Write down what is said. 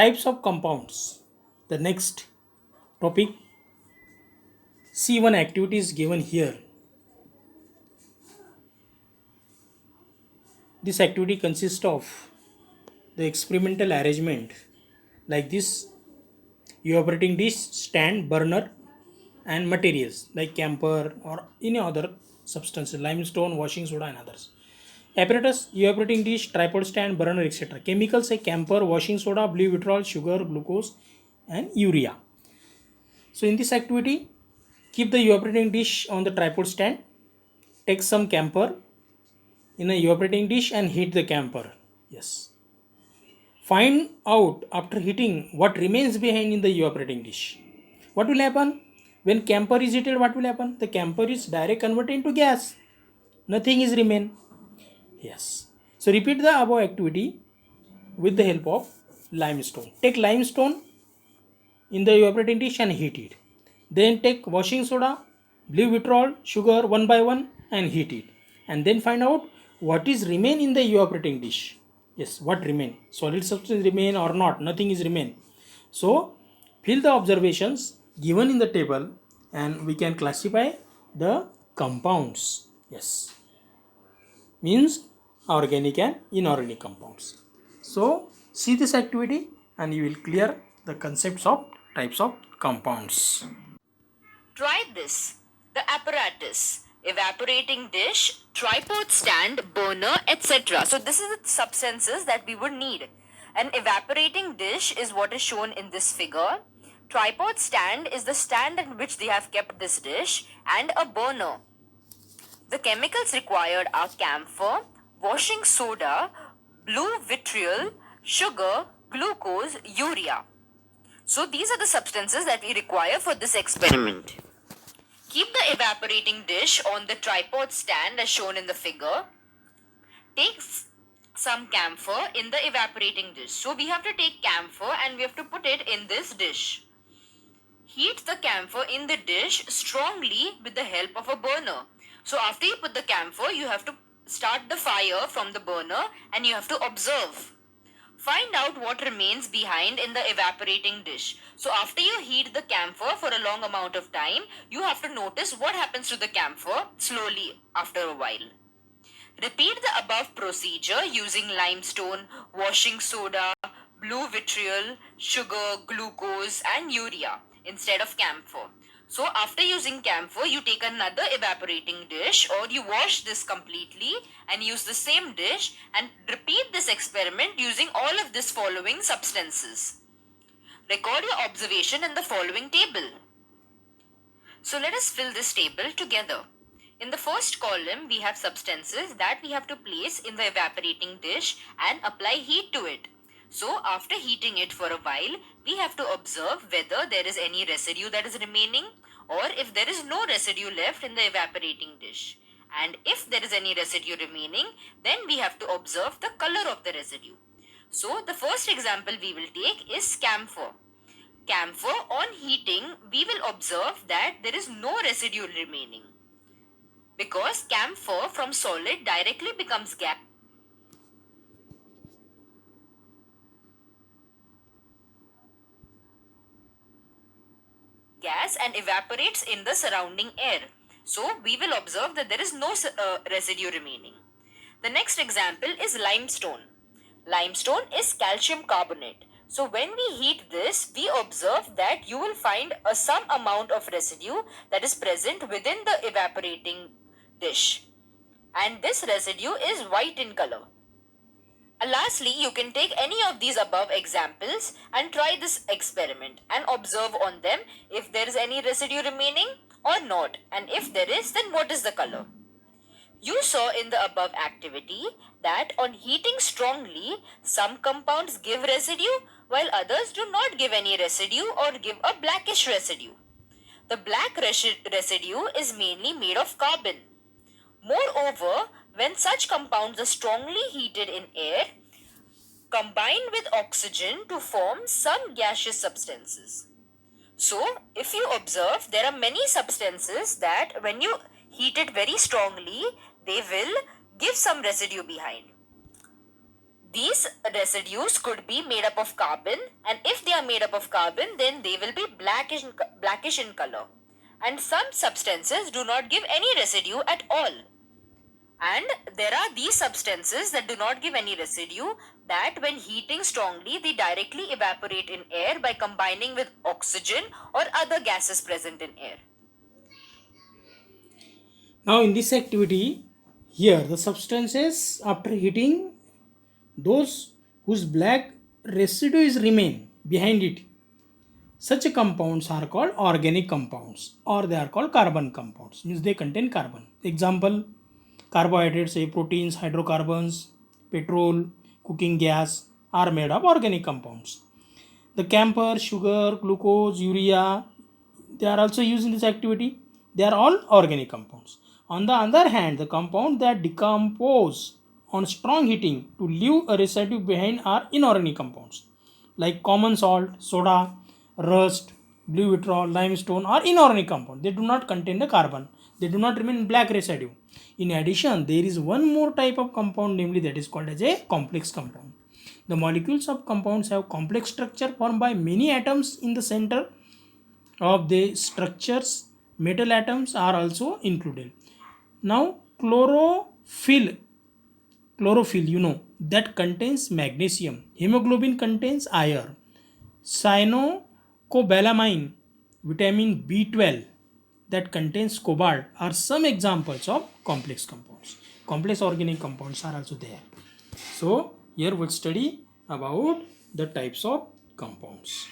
Types of compounds. The next topic. C1 activity is given here. This activity consists of the experimental arrangement like this: evaporating dish, stand, burner, and materials like camphor or any other substances, limestone, washing soda, and others. Apparatus: evaporating dish, tripod stand, burner, etc. Chemicals like camphor, washing soda, blue vitriol, sugar, glucose, and urea. So in this activity, keep the evaporating dish on the tripod stand. Take some camphor in a evaporating dish and heat the camphor. Yes. Find out after heating what remains behind in the evaporating dish. What will happen? When camphor is heated, what will happen? The camphor is directly converted into gas. Nothing is remain. Yes. So repeat the above activity with the help of limestone. Take limestone in the evaporating dish and heat it. Then take washing soda, blue vitriol, sugar one by one and heat it. And then find out what is remain in the evaporating dish. Yes, what remain? Solid substance remain or not? Nothing is remain. So fill the observations given in the table and we can classify the compounds. Yes, means organic and inorganic compounds. So see this activity and you will clear the concepts of types of compounds. Try this. The apparatus: evaporating dish, tripod stand, burner, etc. So this is the substances that we would need. An evaporating dish is what is shown in this figure. Tripod stand is the stand in which they have kept this dish, and a burner. The chemicals required are camphor, washing soda, blue vitriol, sugar, glucose, urea. So these are the substances that we require for this experiment. Keep the evaporating dish on the tripod stand as shown in the figure. Take some camphor in the evaporating dish. So we have to take camphor and we have to put it in this dish. Heat the camphor in the dish strongly with the help of a burner. So after you put the camphor, you have to start the fire from the burner and you have to observe. Find out what remains behind in the evaporating dish. So after you heat the camphor for a long amount of time, you have to notice what happens to the camphor slowly after a while. Repeat the above procedure using limestone, washing soda, blue vitriol, sugar, glucose and urea instead of camphor. So after using camphor, you take another evaporating dish or you wash this completely and use the same dish and repeat this experiment using all of this following substances. Record your observation in the following table. So let us fill this table together. In the first column, we have substances that we have to place in the evaporating dish and apply heat to it. So after heating it for a while, we have to observe whether there is any residue that is remaining or if there is no residue left in the evaporating dish. And if there is any residue remaining, then we have to observe the color of the residue. So the first example we will take is camphor. Camphor, on heating, we will observe that there is no residue remaining because camphor from solid directly becomes gas and evaporates in the surrounding air. So we will observe that there is no residue remaining. The next example is limestone. Limestone is calcium carbonate. So when we heat this, we observe that you will find some amount of residue that is present within the evaporating dish. And this residue is white in color. Lastly, you can take any of these above examples and try this experiment and observe on them if there is any residue remaining or not, and if there is, then what is the color. You saw in the above activity that on heating strongly, some compounds give residue while others do not give any residue or give a blackish residue. The black residue is mainly made of carbon. Moreover, when such compounds are strongly heated in air, combine with oxygen to form some gaseous substances. So, if you observe, there are many substances that when you heat it very strongly, they will give some residue behind. These residues could be made up of carbon, and if they are made up of carbon, then they will be blackish in color. And some substances do not give any residue at all. And there are these substances that do not give any residue, that when heating strongly, they directly evaporate in air by combining with oxygen or other gases present in air. Now in this activity, here the substances after heating, those whose black residues remain behind it, such compounds are called organic compounds, or they are called carbon compounds, means they contain carbon. Example, carbohydrates, say proteins, hydrocarbons, petrol, cooking gas are made of organic compounds. The camphor, sugar, glucose, urea, they are also used in this activity. They are all organic compounds. On the other hand, the compounds that decompose on strong heating to leave a residue behind are inorganic compounds, like common salt, soda, rust, blue vitriol, limestone are inorganic compounds. They do not contain the carbon. They do not remain black residue. In addition, there is one more type of compound, namely that is called as a complex compound. The molecules of compounds have complex structure formed by many atoms in the center of the structures. Metal atoms are also included. Now chlorophyll, that contains magnesium. Hemoglobin contains iron. Cyanocobalamin, vitamin B12, that contains cobalt are some examples of complex compounds. Complex organic compounds are also there. So here we'll study about the types of compounds.